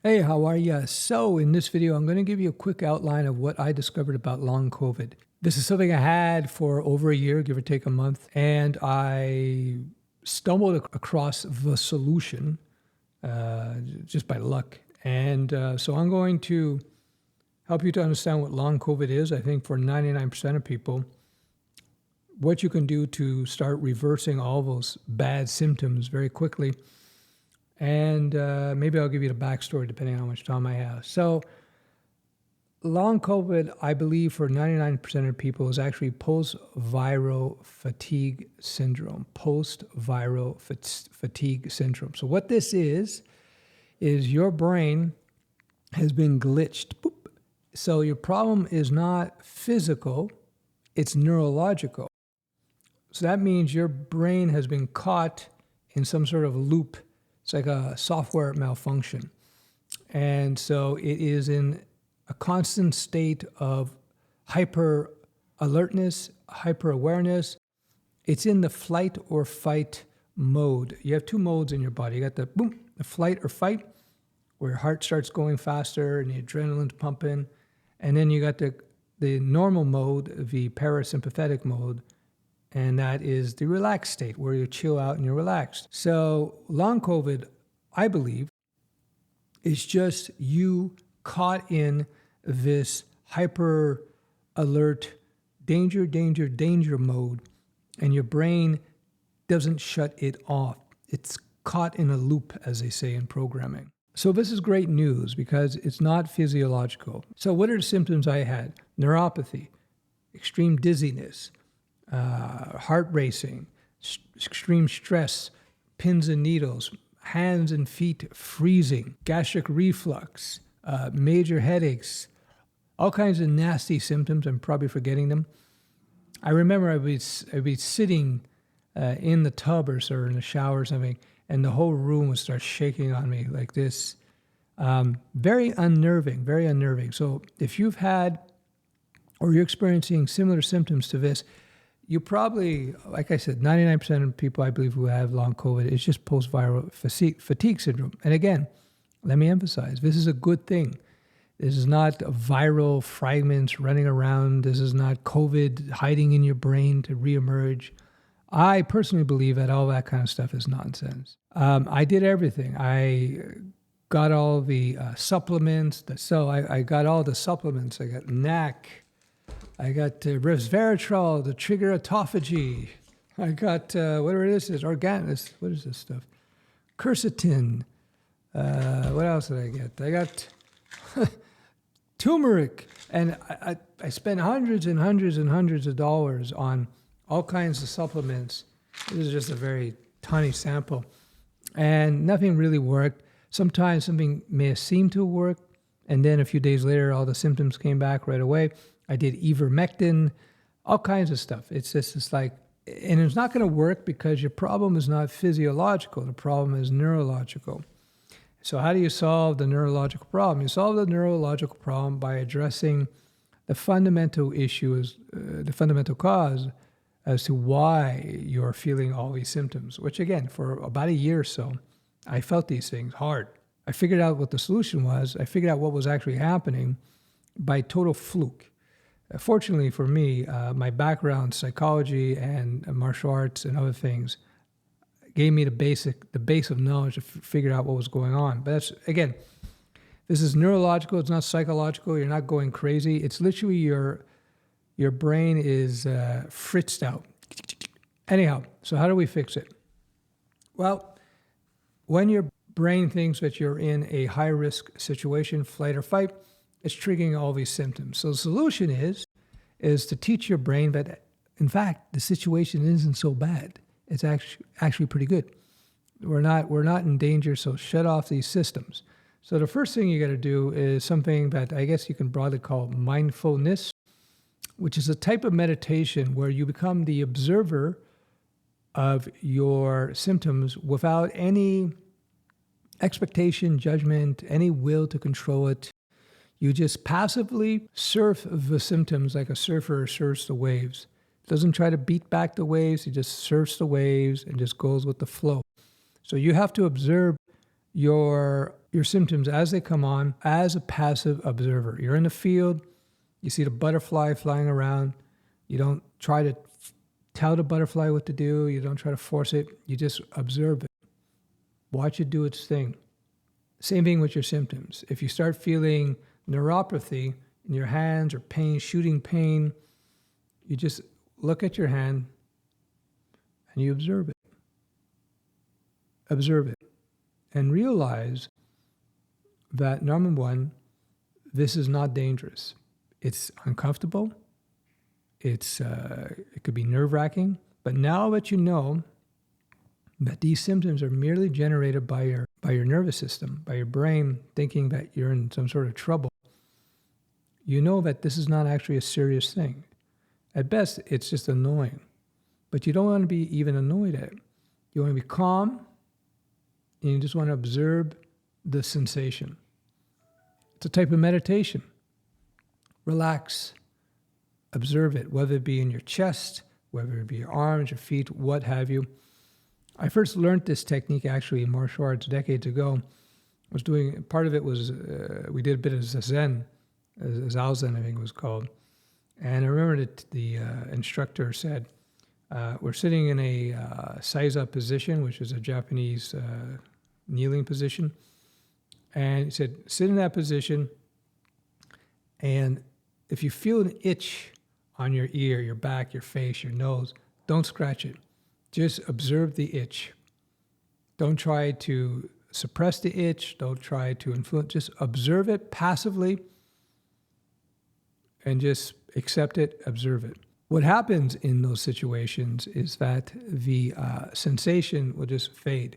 Hey, how are you? So, in this video, I'm going to give you a quick outline of what I discovered about long COVID. This is something I had for over a year, give or take a month, and I stumbled across the solution just by luck. And so I'm going to help you to understand what long COVID is. I think for 99% of people, what you can do to start reversing all those bad symptoms very quickly. And maybe I'll give you the backstory depending on how much time I have. So, long COVID, I believe for 99% of people, is actually post-viral fatigue syndrome. Post-viral fatigue syndrome. So, what this is your brain has been glitched. Boop. So, your problem is not physical, it's neurological. So, that means your brain has been caught in some sort of loop. It's like a software malfunction. And so it is in a constant state of hyper alertness, hyper awareness. It's in the flight or fight mode. You have two modes in your body. You got the flight or fight, where your heart starts going faster and the adrenaline's pumping. And then you got the normal mode, the parasympathetic mode, and that is the relaxed state where you chill out and you're relaxed. So long COVID, I believe, is just you caught in this hyper alert, danger, danger, danger mode, and your brain doesn't shut it off. It's caught in a loop, as they say in programming. So this is great news because it's not physiological. So what are the symptoms I had? Neuropathy, extreme dizziness, heart racing, extreme stress, pins and needles, hands and feet freezing, gastric reflux, major headaches, all kinds of nasty symptoms. I'm probably forgetting them. I remember I'd be sitting in the tub or in the shower or something, and the whole room would start shaking on me like this. Very unnerving, very unnerving. So if you've had or you're experiencing similar symptoms to this, you probably, like I said, 99% of people I believe who have long COVID, it's just post-viral fatigue syndrome. And again, let me emphasize, this is a good thing. This is not viral fragments running around. This is not COVID hiding in your brain to reemerge. I personally believe that all that kind of stuff is nonsense. I did everything. I got all the supplements. So I got all the supplements. I got NAC. I got resveratrol, the trigger autophagy. I got, whatever this is, Organis. What is this stuff? Quercetin. What else did I get? I got turmeric. And I spent hundreds and hundreds and hundreds of dollars on all kinds of supplements. This is just a very tiny sample. And nothing really worked. Sometimes something may have seemed to work, and then a few days later, all the symptoms came back right away. I did ivermectin, all kinds of stuff. It's like, and it's not going to work because your problem is not physiological. The problem is neurological. So how do you solve the neurological problem? You solve the neurological problem by addressing the fundamental issues, the fundamental cause as to why you're feeling all these symptoms, which again, for about a year or so, I felt these things hard. I figured out what the solution was. I figured out what was actually happening by total fluke. Fortunately for me, my background, psychology and martial arts and other things, gave me the base of knowledge to figure out what was going on. But that's, again, this is neurological. It's not psychological. You're not going crazy. It's literally your brain is fritzed out. Anyhow, so how do we fix it? Well, when your brain thinks that you're in a high-risk situation, flight or fight, it's triggering all these symptoms. So the solution is to teach your brain that, in fact, the situation isn't so bad. It's actually pretty good. We're not in danger, so shut off these systems. So the first thing you got to do is something that I guess you can broadly call mindfulness, which is a type of meditation where you become the observer of your symptoms without any expectation, judgment, any will to control it. You just passively surf the symptoms like a surfer surfs the waves. Doesn't try to beat back the waves. He just surfs the waves and just goes with the flow. So you have to observe your your symptoms as they come on as a passive observer. You're in the field, you see the butterfly flying around. You don't try to tell the butterfly what to do. You don't try to force it. You just observe it. Watch it do its thing. Same thing with your symptoms. If you start feeling neuropathy in your hands or pain, shooting pain, you just look at your hand and you observe it. Observe it. And realize that, number one, this is not dangerous. It's uncomfortable. It could be nerve-wracking. But now that you know that these symptoms are merely generated by your nervous system, by your brain thinking that you're in some sort of trouble, you know that this is not actually a serious thing. At best, it's just annoying. But you don't want to be even annoyed at it. You want to be calm, and you just want to observe the sensation. It's a type of meditation. Relax. Observe it, whether it be in your chest, whether it be your arms, your feet, what have you. I first learned this technique actually in martial arts decades ago. I was doing, part of it was, we did a bit of Zazen, Zazen I think it was called. And I remember that the instructor said, we're sitting in a Seiza position, which is a Japanese kneeling position. And he said, sit in that position, and if you feel an itch on your ear, your back, your face, your nose, don't scratch it. Just observe the itch. Don't try to suppress the itch. Don't try to influence. Just observe it passively and just accept it, observe it. What happens in those situations is that the sensation will just fade.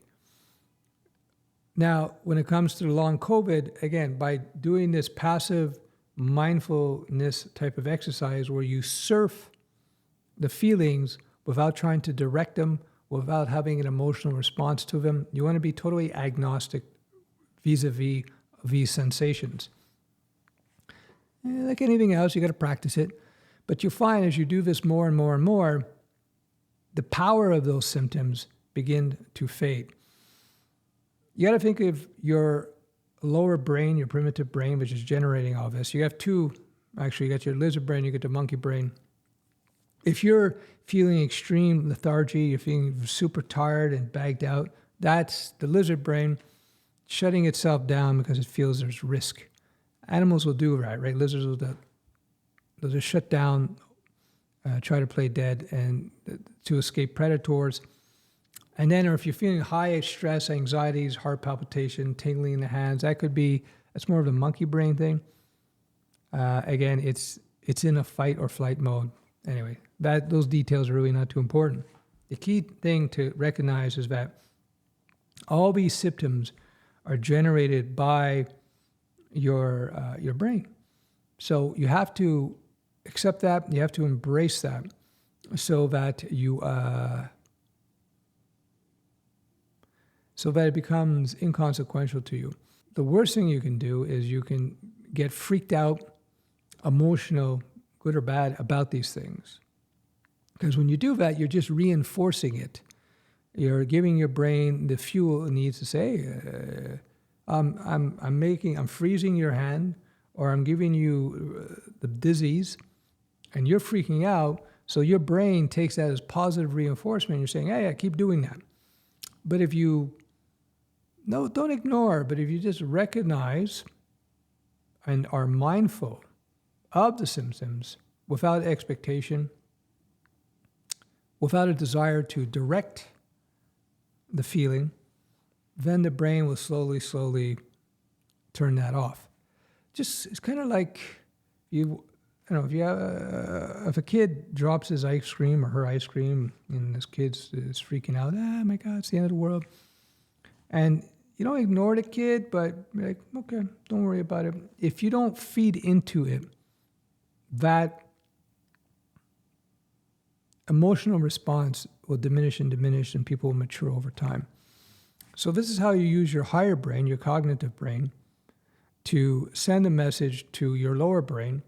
Now, when it comes to the long COVID, again, by doing this passive mindfulness type of exercise where you surf the feelings without trying to direct them, without having an emotional response to them, you want to be totally agnostic vis-a-vis these sensations. Like anything else, you got to practice it. But you find as you do this more and more and more, the power of those symptoms begin to fade. You got to think of your lower brain, your primitive brain, which is generating all this. You have two, actually, you got your lizard brain, you got the monkey brain. If you're feeling extreme lethargy, you're feeling super tired and bagged out, that's the lizard brain shutting itself down because it feels there's risk. Animals will do that, right? Lizards will they'll just shut down, try to play dead and to escape predators. And then, or if you're feeling high stress, anxieties, heart palpitation, tingling in the hands, that's more of a monkey brain thing. Again, it's in a fight or flight mode. Anyway, those details are really not too important. The key thing to recognize is that all these symptoms are generated by your brain. So you have to accept that. You have to embrace that, so that it becomes inconsequential to you. The worst thing you can do is you can get freaked out, emotional, good or bad, about these things. Because when you do that, you're just reinforcing it. You're giving your brain the fuel it needs to say, I'm freezing your hand, or I'm giving you the disease, and you're freaking out. So your brain takes that as positive reinforcement. You're saying, hey, I keep doing that. But if you, no, don't ignore, but if you just recognize and are mindful of the symptoms without expectation, without a desire to direct the feeling, then the brain will slowly turn that off. It's kind of like if a kid drops his ice cream or her ice cream and this kid is freaking out, my God, it's the end of the world. And you don't ignore the kid, but you're like, okay, don't worry about it. If you don't feed into it, that emotional response will diminish and people will mature over time. So this is how you use your higher brain, your cognitive brain, to send a message to your lower brain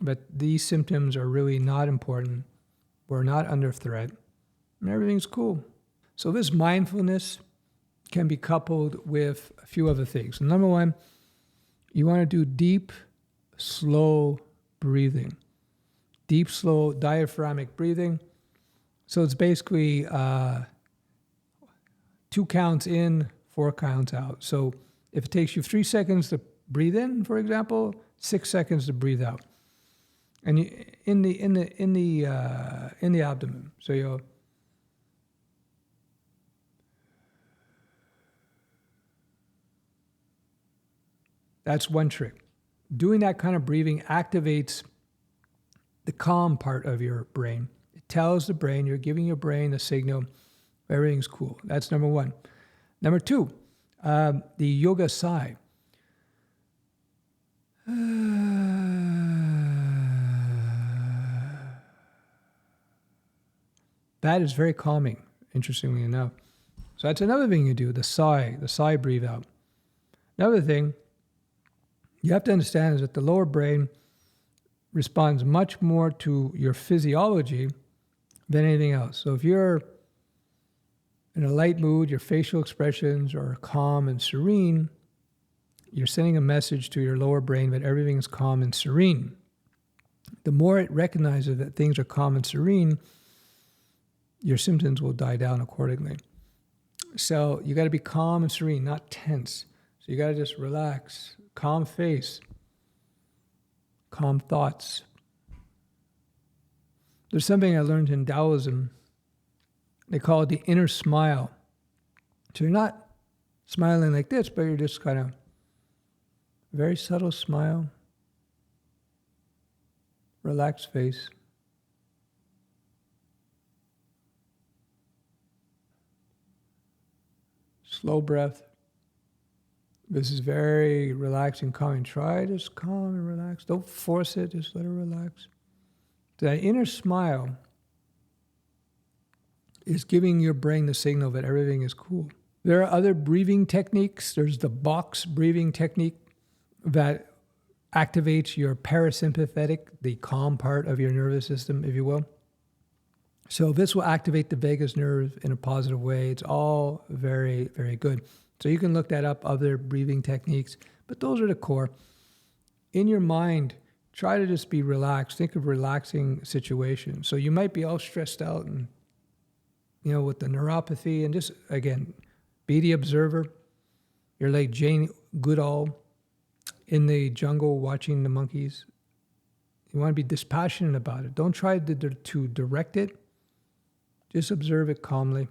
that these symptoms are really not important, we're not under threat, and everything's cool. So this mindfulness, can be coupled with a few other things. Number one, you want to do deep, slow breathing. Deep, slow diaphragmatic breathing. So it's basically 2 counts in, 4 counts out. So if it takes you 3 seconds to breathe in, for example, 6 seconds to breathe out, and in the abdomen. So you'll that's one trick. Doing that kind of breathing activates the calm part of your brain. It tells the brain, you're giving your brain a signal, everything's cool. That's number one. Number two, the yoga sigh. That is very calming, interestingly enough. So that's another thing you do, the sigh breathe out. Another thing you have to understand is that the lower brain responds much more to your physiology than anything else. So if you're in a light mood, your facial expressions are calm and serene, you're sending a message to your lower brain that everything is calm and serene. The more it recognizes that things are calm and serene, your symptoms will die down accordingly. So you got to be calm and serene, not tense. So you got to just relax, calm face, calm thoughts. There's something I learned in Taoism. They call it the inner smile. So you're not smiling like this, but you're just kind of very subtle smile, relaxed face. Slow breath. This is very relaxing, calming. Try just calm and relax. Don't force it, just let it relax. That inner smile is giving your brain the signal that everything is cool. There are other breathing techniques. There's the box breathing technique that activates your parasympathetic, the calm part of your nervous system, if you will. So this will activate the vagus nerve in a positive way. It's all very, very good. So you can look that up, other breathing techniques, but those are the core. In your mind, try to just be relaxed. Think of relaxing situations. So you might be all stressed out and, with the neuropathy, and just, again, be the observer. You're like Jane Goodall in the jungle watching the monkeys. You want to be dispassionate about it. Don't try to direct it. Just observe it calmly.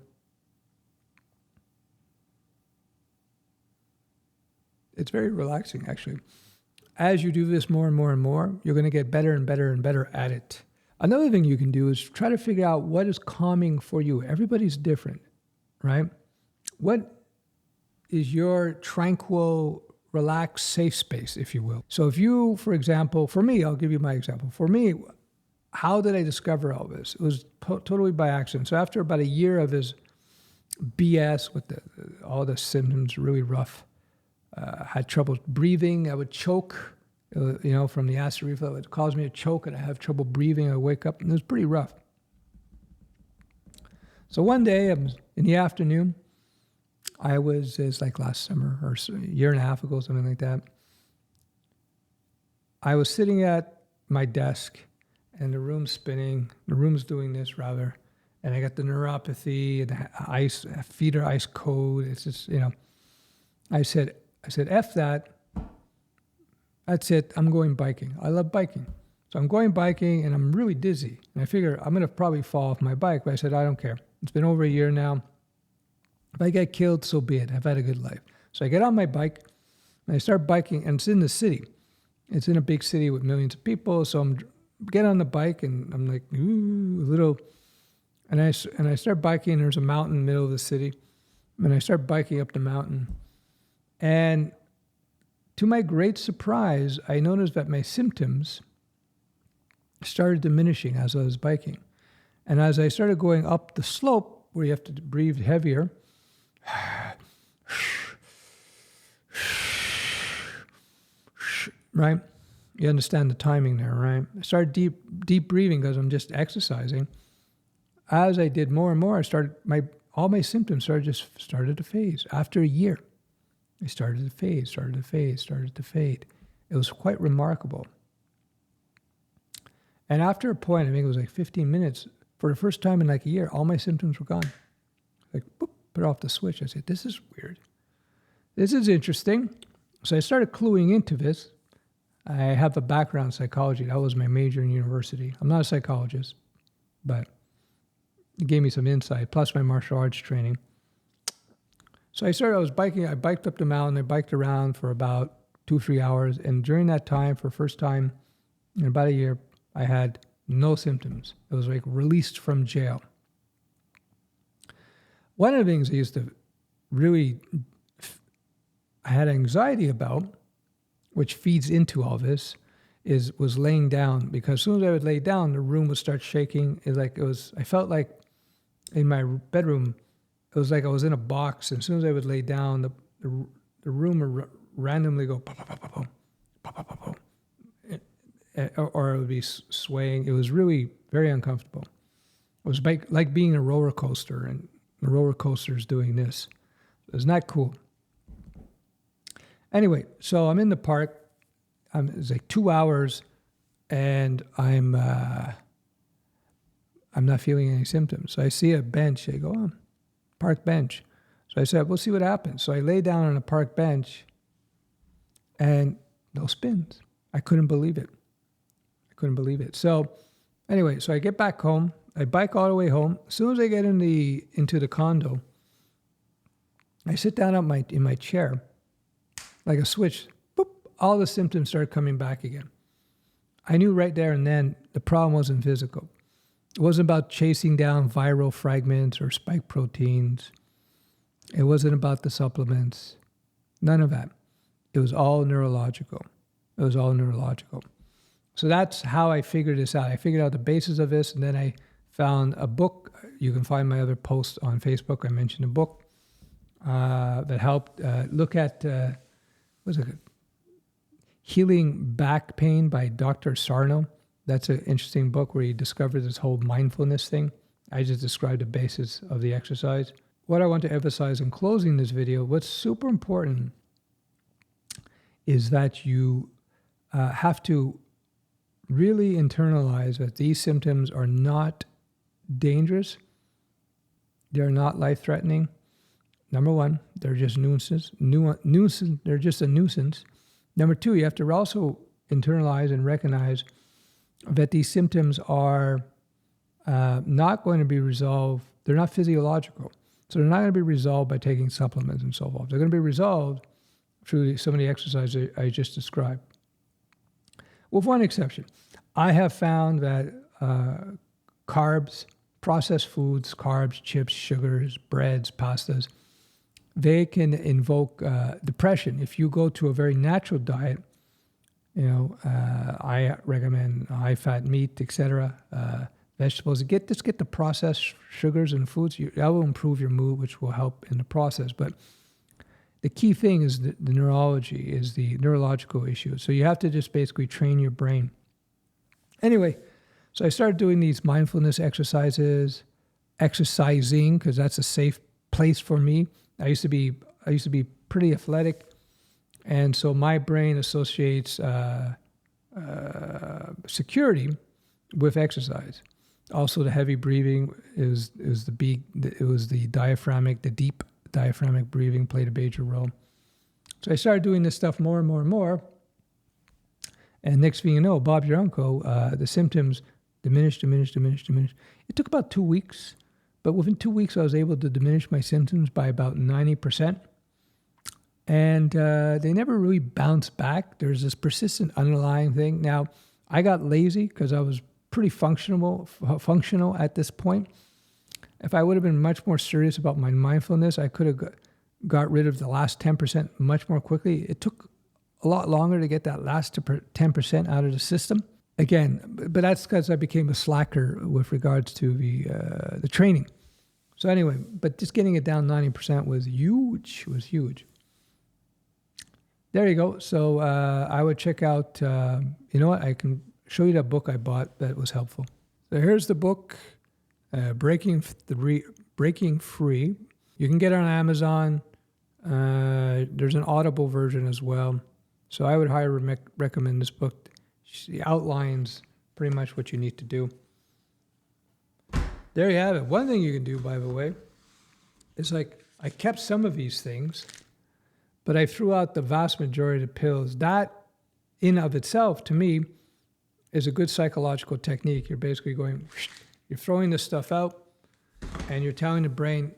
It's very relaxing, actually. As you do this more and more and more, you're going to get better and better and better at it. Another thing you can do is try to figure out what is calming for you. Everybody's different, right? What is your tranquil, relaxed, safe space, if you will? So if you, for example, for me, I'll give you my example. For me, how did I discover all this? It was totally by accident. So after about a year of this BS with all the symptoms really rough, had trouble breathing. I would choke, from the acid reflux. It would cause me to choke, and I have trouble breathing. I wake up, and it was pretty rough. So one day, in the afternoon, it's like last summer or a year and a half ago, something like that. I was sitting at my desk, and the room's spinning. The room's doing this, rather. And I got the neuropathy, and feet are ice cold. It's just, I said, F that. That's it. I'm going biking. I love biking. So I'm going biking, and I'm really dizzy. And I figure I'm going to probably fall off my bike. But I said, I don't care. It's been over a year now. If I get killed, so be it. I've had a good life. So I get on my bike, and I start biking, and it's in the city. It's in a big city with millions of people. So I'm get on the bike, and I'm like, ooh, a little. And I start biking, and there's a mountain in the middle of the city. And I start biking up the mountain. And to my great surprise, I noticed that my symptoms started diminishing as I was biking. And as I started going up the slope, where you have to breathe heavier, right? You understand the timing there, right? I started deep breathing because I'm just exercising. As I did more and more, all my symptoms started to phase. After a year, they started to fade. It was quite remarkable. And after a point, I think it was like 15 minutes, for the first time in like a year, all my symptoms were gone. Like, boop, put off the switch. I said, this is weird. This is interesting. So I started cluing into this. I have a background in psychology. That was my major in university. I'm not a psychologist, but it gave me some insight, plus my martial arts training. So I was biking. I biked up the mountain. I biked around for about 2-3 hours. And during that time, for the first time in about a year, I had no symptoms. It was like released from jail. One of the things I had anxiety about, which feeds into all this, was laying down, because as soon as I would lay down, the room would start shaking. I felt like in my bedroom, it was like I was in a box, and as soon as I would lay down, the room would randomly go pop, pop, pop, pop, pop, pop, pop, pop, or it would be swaying. It was really very uncomfortable. It was like being in a roller coaster, and the roller coaster is doing this. It was not cool. Anyway, so I'm in the park. It's like 2 hours, and I'm not feeling any symptoms. So I see a bench. I go, oh, park bench. So I said, we'll see what happens. So I lay down on a park bench, and no spins. I couldn't believe it. So anyway, so I get back home. I bike all the way home. As soon as I get into the condo, I sit down in my chair, like a switch. Boop, all the symptoms started coming back again. I knew right there and then the problem wasn't physical. It wasn't about chasing down viral fragments or spike proteins. It wasn't about the supplements. None of that. It was all neurological. So that's how I figured this out. I figured out the basis of this, and then I found a book. You can find my other posts on Facebook. I mentioned a book that helped look at, Healing Back Pain by Dr. Sarno. That's an interesting book where he discovered this whole mindfulness thing. I just described the basis of the exercise. What I want to emphasize in closing this video, what's super important is that you have to really internalize that these symptoms are not dangerous. They're not life-threatening. Number one, they're just nuisance. They're just a nuisance. Number two, you have to also internalize and recognize that these symptoms are not going to be resolved. They're not physiological. So they're not going to be resolved by taking supplements and so forth. They're going to be resolved through some of the exercises I just described. With one exception. I have found that carbs, processed foods, carbs, chips, sugars, breads, pastas, they can invoke depression. If you go to a very natural diet, I recommend high-fat meat, etc., vegetables. Get the processed sugars and foods. That will improve your mood, which will help in the process. But the key thing is the neurology, is the neurological issue. So you have to just basically train your brain. Anyway, so I started doing these mindfulness exercising, because that's a safe place for me. I used to be pretty athletic, and so my brain associates security with exercise. Also, the heavy breathing was the deep diaphragmatic breathing played a major role. So I started doing this stuff more and more and more. And next thing you know, Bob, your uncle, the symptoms diminished. It took about 2 weeks, but within 2 weeks, I was able to diminish my symptoms by about 90%. And they never really bounced back. There's this persistent underlying thing. Now, I got lazy because I was pretty functional at this point. If I would have been much more serious about my mindfulness, I could have got rid of the last 10% much more quickly. It took a lot longer to get that last 10% out of the system. Again, but that's because I became a slacker with regards to the training. So anyway, but just getting it down 90% was huge. There you go. So I would check out, you know what? I can show you that book I bought that was helpful. So here's the book. Breaking Breaking Free. You can get it on Amazon. There's an Audible version as well. So I would highly recommend this book. She outlines pretty much what you need to do. There you have it. One thing you can do, by the way, is like I kept some of these things, but I threw out the vast majority of the pills. That in of itself, to me, is a good psychological technique. You're basically you're throwing this stuff out and you're telling the brain,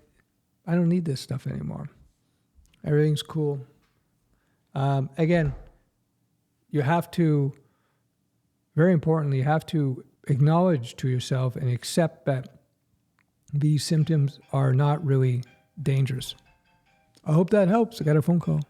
I don't need this stuff anymore. Everything's cool. Again, you have to, very importantly, you have to acknowledge to yourself and accept that these symptoms are not really dangerous. I hope that helps. I got a phone call.